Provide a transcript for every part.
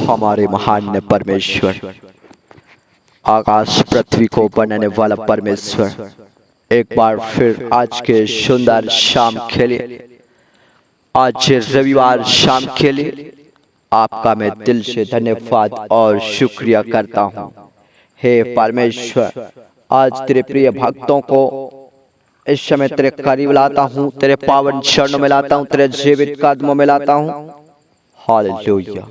हमारे महान परमेश्वर, आकाश पृथ्वी को बनाने वाला परमेश्वर, एक बार फिर आज के सुंदर शाम के लिए, आज रविवार शाम के लिए आपका मैं दिल से धन्यवाद और शुक्रिया करता हूँ। हे परमेश्वर, आज तेरे प्रिय भक्तों को इस समय तेरे करीब लाता हूँ, तेरे पावन चरणों में लाता हूँ, तेरे जीवित कदमों में लाता हूँ। Hallelujah,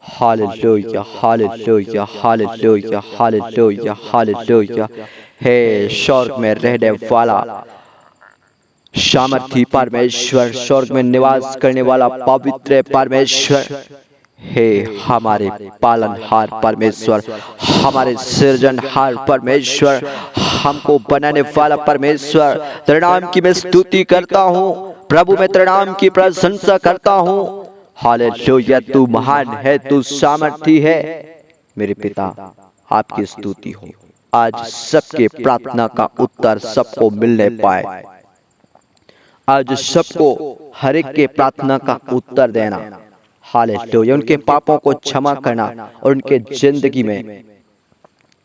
hallelujah, hallelujah, hallelujah, hallelujah, hallelujah. हे स्वर्ग में रहने वाला सामर्थी परमेश्वर, स्वर्ग में निवास करने वाला पवित्र परमेश्वर, हे हमारे पालनहार परमेश्वर, हमारे सृजनहार परमेश्वर, हमको बनाने वाला परमेश्वर, तेरे नाम की मैं स्तुति करता हूँ प्रभु, मैं तेरे नाम की प्रशंसा करता हूँ। हालेलुया, तू महान है, तू सामर्थी है। मेरे पिता, आपकी स्तुति हो। आज सबके प्रार्थना का उत्तर सबको मिलने पाए, आज सबको हर एक के प्रार्थना का उत्तर देना। हालेलुया, उनके पापों को क्षमा करना और उनके जिंदगी में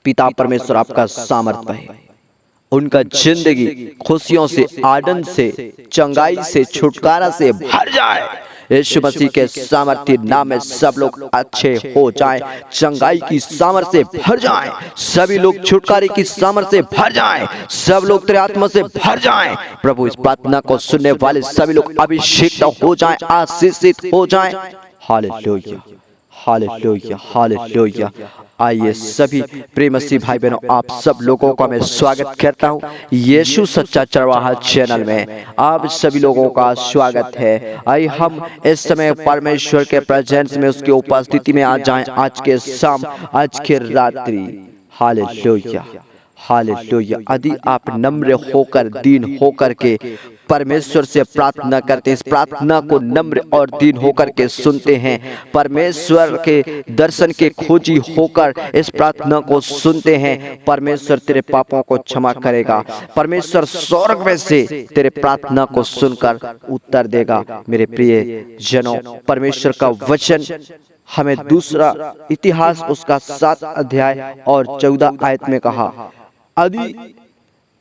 पिता परमेश्वर आपका सामर्थ्य है, उनका जिंदगी खुशियों से, आनंद से, चंगाई से, छुटकारा से भर जाए। यीशु मसीह के सामर्थ्य नाम में सब लोग अच्छे हो जाएं, चंगाई की सामर्थ से भर जाएं, सभी लोग छुटकारे की सामर्थ से भर जाएं, सब लोग तेरे आत्मा से भर जाएं। प्रभु, इस प्रार्थना को सुनने वाले सभी लोग अभिषेक हो जाएं, आशीषित हो जाएं। Hallelujah, hallelujah, hallelujah. आइए सभी प्रिय मसीह भाई बहनों, आप सब लोगों का मैं स्वागत करता हूं यीशु सच्चा चरवाहा चैनल में। आप सभी लोगों का स्वागत है। आइए हम इस समय परमेश्वर के प्रेजेंस में, उसकी उपस्थिति में आ जाएं आज के शाम, आज के रात्रि। Hallelujah, hallelujah. यदि आप नम्र होकर, दीन होकर के परमेश्वर से प्रार्थना करते हैं, इस प्रार्थना को नम्र और दीन होकर के सुनते हैं, परमेश्वर के दर्शन के खोजी होकर इस प्रार्थना को सुनते हैं, परमेश्वर तेरे पापों को क्षमा करेगा। परमेश्वर स्वर्ग में से तेरे प्रार्थना को सुनकर उत्तर देगा। मेरे प्रिय जनों, परमेश्वर का वचन हमें दूसरा इतिहास उसका 7 अध्याय और 14 आयत में कहा, यदि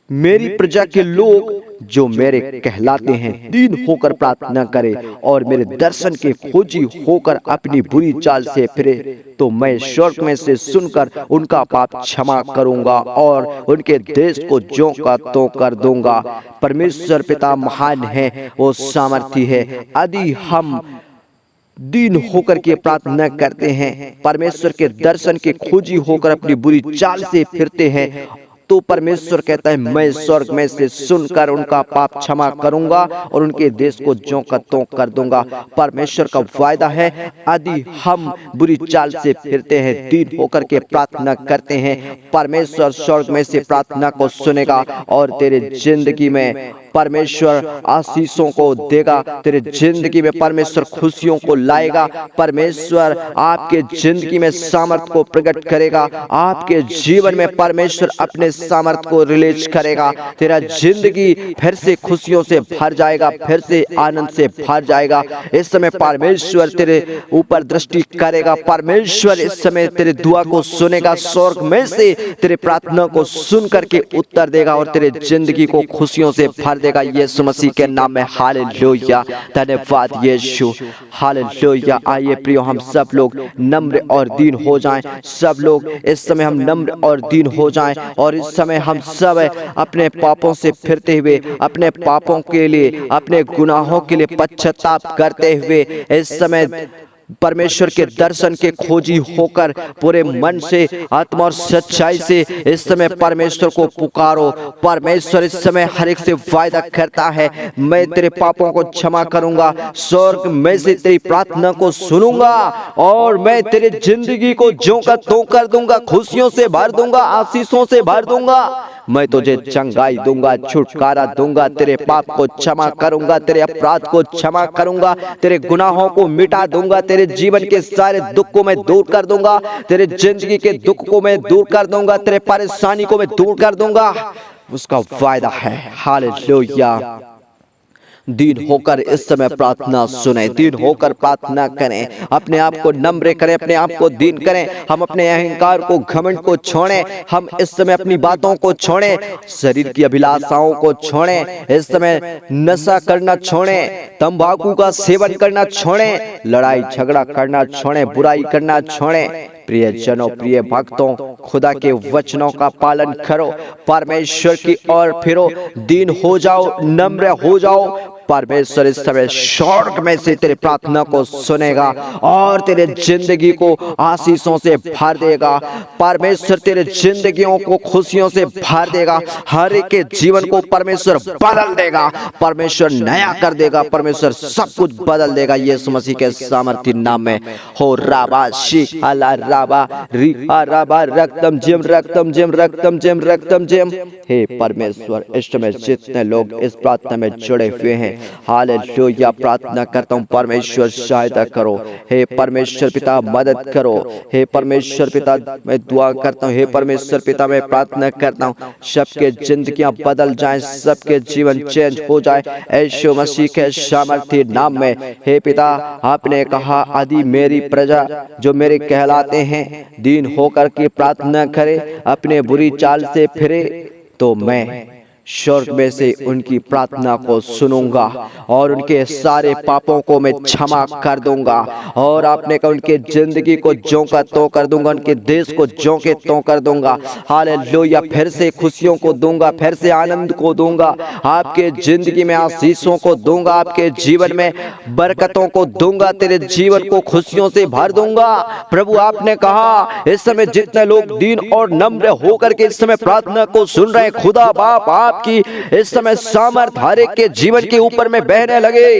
मेरी प्रजा के लोग जो मेरे कहलाते हैं दीन होकर प्रार्थना करे और मेरे दर्शन के खोजी होकर अपनी बुरी चाल से फिरे, तो मैं स्वर्ग में से सुनकर उनका पाप क्षमा करूंगा और उनके देश को ज्यों का त्यों कर दूंगा। परमेश्वर पिता महान है, वो सामर्थी है। यदि हम दीन होकर के प्रार्थना करते हैं, परमेश्वर के दर्शन के खोजी होकर अपनी बुरी चाल से फिरते हैं, तो परमेश्वर कहता है मैं स्वर्ग में से सुनकर उनका पाप क्षमा करूंगा और उनके देश को ज्यों का त्यों कर दूंगा। परमेश्वर का वायदा है, यदि हम बुरी चाल से फिरते हैं, दीन होकर के प्रार्थना करते हैं, परमेश्वर स्वर्ग में से प्रार्थना को सुनेगा और तेरे जिंदगी में परमेश्वर आशीषों को देगा, तेरे जिंदगी में परमेश्वर खुशियों को लाएगा, परमेश्वर आपके जिंदगी में सामर्थ को प्रकट करेगा, आपके जीवन में परमेश्वर अपने सामर्थ को रिलीज करेगा। तेरा जिंदगी फिर से खुशियों से भर जाएगा, फिर से आनंद से भर जाएगा। इस समय परमेश्वर तेरे ऊपर दृष्टि करेगा, परमेश्वर इस समय तेरे दुआ को सुनेगा, स्वर्ग में से तेरे प्रार्थना को सुन करके उत्तर देगा और तेरे जिंदगी को खुशियों से भर देगा। यीशु मसीह के नाम में हालेलुया, धन्यवाद यीशु, हालेलुया। आइए प्रियो, हम सब लोग नम्र और दीन हो जाएं, सब लोग इस समय हम नम्र और दीन हो जाएं और इस समय हम सब अपने पापों से फिरते हुए, अपने पापों के लिए, अपने गुनाहों के लिए पश्चाताप करते हुए इस समय परमेश्वर के दर्शन के खोजी होकर पूरे मन से, आत्मा और सच्चाई से इस समय परमेश्वर को पुकारो। परमेश्वर इस समय हर एक से वायदा करता है, मैं तेरे पापों को क्षमा करूंगा, स्वर्ग में से तेरी प्रार्थना को सुनूंगा और मैं तेरे जिंदगी को ज्यों का त्यों कर दूंगा, खुशियों से भर दूंगा, आशीषों से भर दूंगा। मैं तुझे चंगाई दूंगा, छुटकारा दूंगा, तेरे पाप को क्षमा करूंगा, तेरे अपराध को क्षमा करूंगा, तेरे गुनाहों को मिटा दूंगा, तेरे जीवन के सारे दुख को मैं दूर कर दूंगा, तेरे जिंदगी के दुख को मैं दूर कर दूंगा, तेरे परेशानी को मैं दूर कर दूंगा। उसका वायदा है। हालेलुया, दीन होकर इस समय प्रार्थना सुने, दीन होकर प्रार्थना करें, अपने आप को नम्र करें, अपने आप को दीन करें। हम अपने अहंकार को, घमंड को छोड़ें। हम इस समय अपनी बातों को छोड़ें, शरीर की अभिलाषाओं को छोड़ें, इस समय नशा करना छोड़ें, तंबाकू का सेवन करना छोड़ें, लड़ाई झगड़ा करना छोड़ें, बुराई करना छोड़ें। प्रिय जनों, प्रिय भक्तों, खुदा के वचनों का पालन करो, परमेश्वर की ओर फिरो, दीन हो जाओ, नम्र हो जाओ। परमेश्वर इस समय स्वर्ग में से तेरे प्रार्थना को सुनेगा और तेरे जिंदगी को आशीषों से भर देगा। परमेश्वर तेरे जिंदगियों को खुशियों से भर देगा। हर एक के जीवन को परमेश्वर बदल देगा, परमेश्वर नया कर देगा, परमेश्वर सब कुछ बदल देगा यीशु मसीह के सामर्थ्य नाम में। हो राबा शी अला राबा री राबा रक्तम जिम रक्तम जिम रक्तम जिम रक्तम जिम। हे परमेश्वर, इस समय जितने लोग इस प्रार्थना में जुड़े हुए हैं, हालेलुया, प्रार्थना करता हूँ परमेश्वर सहायता करो। हे परमेश्वर पिता मदद करो। हे परमेश्वर पिता मैं दुआ करता हूँ, हे परमेश्वर पिता मैं प्रार्थना करता हूँ सबके जिंदगियां बदल जाएं, सबके जीवन चेंज हो जाए यीशु मसीह के सामर्थ्य नाम में। हे पिता, आपने कहा आदि मेरी प्रजा जो मेरे कहलाते हैं दीन होकर के प्रार्थना करे, अपने बुरी चाल से फिरे, तो मैं स्वर्ग में से उनकी प्रार्थना को सुनूंगा और उनके सारे पापों को मैं क्षमा कर दूंगा। और आपने कहा उनके जिंदगी को ज्यों का त्यों कर दूंगा, उनके देश को ज्यों के त्यों कर दूंगा। हालेलुया, फिर से खुशियों को दूंगा, फिर से आनंद को दूंगा, आपके जिंदगी में आशीषों को दूंगा, आपके जीवन में बरकतों को दूंगा, तेरे जीवन को खुशियों से भर दूंगा। प्रभु, आपने कहा इस समय जितने लोग दीन और नम्र होकर के इस समय प्रार्थना को सुन रहे हैं, खुदा बाप की इस समय सामर्थ हर एक के जीवन के ऊपर में बहने लगे।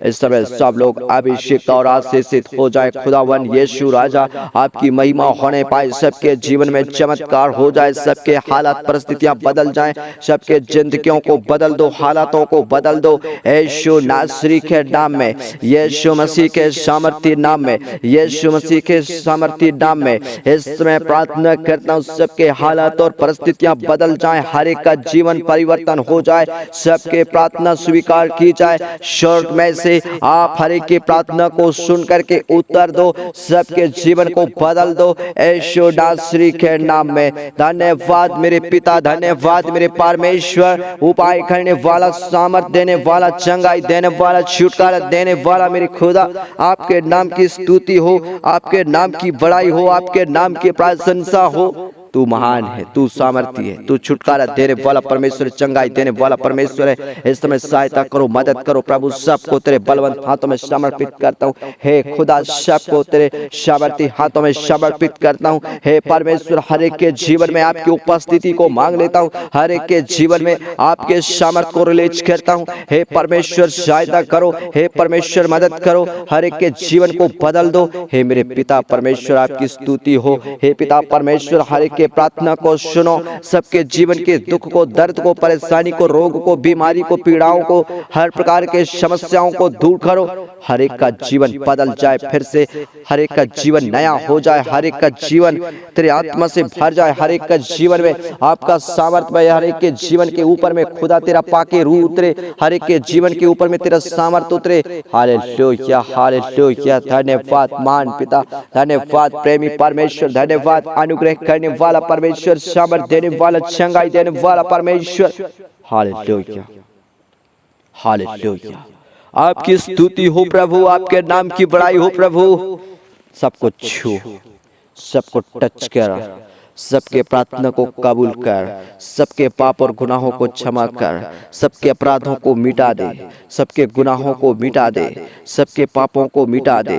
इस समय सब लोग अभिषेक और आशीषित हो जाए। खुदावन यीशु राजा, आपकी महिमा होने पाए, सबके जीवन में चमत्कार हो जाए, सबके हालात परिस्थितियां बदल जाएं, सबके जिंदगियों को बदल दो, हालातों को बदल दो यीशु नासरी के नाम में, यीशु मसीह के सामर्थ्य नाम में, यीशु मसीह के सामर्थ्य नाम में। इस समय प्रार्थना करता हूँ सबके हालात और परिस्थितियां बदल जाएं, हर एक का जीवन परिवर्तन हो जाए, सबके प्रार्थना स्वीकार की जाए। स्वर्ग में से आप हर एक की प्रार्थना को सुन करके उत्तर दो, सबके जीवन को बदल दो यीशु नासरी के नाम में। धन्यवाद मेरे पिता, धन्यवाद मेरे परमेश्वर, उपाय करने वाला, सामर्थ देने वाला, चंगाई देने वाला, छुटकारा देने वाला मेरे खुदा। आपके नाम की स्तुति हो, आपके नाम की बड़ाई हो, आपके नाम की प्रशंसा हो। तू महान है, तू सामर्थी है, तू छुटकारा देने वाला परमेश्वर, चंगाई देने वाला परमेश्वर है। इस समय सहायता करो, मदद करो प्रभु। सबको तेरे बलवंत हाथों में समर्पित करता हूँ। हे खुदा, सबको तेरे सामर्थी हाथों में समर्पित करता हूँ। हे परमेश्वर, हर एक के जीवन में आपकी उपस्थिति को मांग लेता हूँ, हर एक के जीवन में आपके सामर्थ को रिलीज करता हूँ। हे परमेश्वर सहायता करो, हे परमेश्वर मदद करो, हर एक के जीवन को बदल दो। हे मेरे पिता परमेश्वर, आपकी स्तुति हो। हे पिता परमेश्वर, हर एक प्रार्थना को सुनो, सबके जीवन के दुख को, दर्द को, परेशानी को, रोग को, बीमारी को, पीड़ाओं को, हर प्रकार के समस्याओं को दूर करो। हर एक का जीवन बदल जाए, फिर से हर एक का जीवन नया हो जाए, हर एक का जीवन तेरे आत्मा से भर जाए, हर एक का जीवन में आपका सामर्थ्य, हर एक के जीवन के ऊपर में खुदा तेरा पाके रूह उतरे, हर एक के जीवन के ऊपर में तेरा सामर्थ्य उतरे। Hallelujah, hallelujah. धन्यवाद मान पिता, धन्यवाद प्रेमी परमेश्वर, धन्यवाद अनुग्रह करने वाला परमेश्वर, सामर्थ देने वाला, चंगाई देने वाला परमेश्वर। Hallelujah, hallelujah. आपकी स्तुति हो प्रभु, आपके नाम की बड़ाई हो प्रभु। सबको छू, सबको टच कर, सबके प्रार्थना को कबूल कर, सबके पाप और गुनाहों को क्षमा कर, सबके अपराधों को मिटा दे, सबके गुनाहों को मिटा दे, सबके पापों को मिटा दे।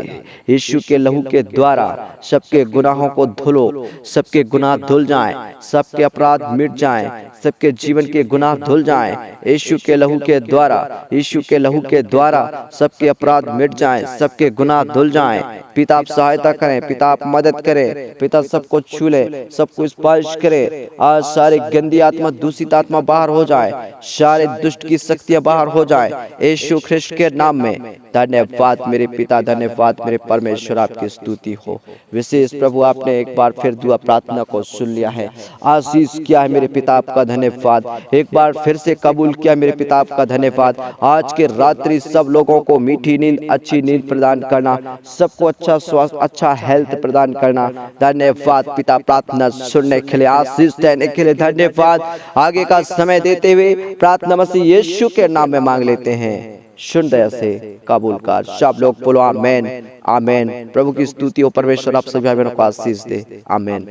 यीशु के लहू के द्वारा सबके गुनाहों को धुलो, सबके गुनाह धुल जाएं, सबके अपराध मिट जाएं, सबके जीवन के गुनाह धुल जाएं। यीशु के लहू के द्वारा, यीशु के लहू के द्वारा सबके अपराध मिट जाएं, सबके गुनाह धुल जाएं। पिता आप सहायता करें, पिता आप मदद करें, पिता सबको छू ले, सब सबको स्पर्श करे। आज सारे गंदी आत्मा, दूषित आत्मा बाहर हो जाए, सारे दुष्ट की शक्तियां बाहर हो जाए यीशु ख्रिस्ट के नाम में। धन्यवाद मेरे पिता, धन्यवाद मेरे परमेश्वर, आपकी स्तुति हो। विशेष प्रभु आपने एक बार फिर दुआ प्रार्थना को सुन लिया है, आशीष किया है मेरे पिता, आपका धन्यवाद। एक बार फिर से कबूल किया मेरे पिता, आपका धन्यवाद। आज के रात्रि सब लोगों को मीठी नींद, अच्छी नींद प्रदान करना, सबको अच्छा स्वास्थ्य, अच्छा हेल्थ प्रदान करना। धन्यवाद पिता, प्रार्थना सुनने के लिए, आशीष देने के लिए धन्यवाद। आगे का समय देते हुए प्रार्थना मसीह यीशु के नाम में मांग लेते हैं, सुन दया से कबूल कर। सब लोग बोलो आमेन, आमेन। प्रभु की स्तुति हो, परमेश्वर आप सभी भाई बहनों को आशीष दे, आमेन।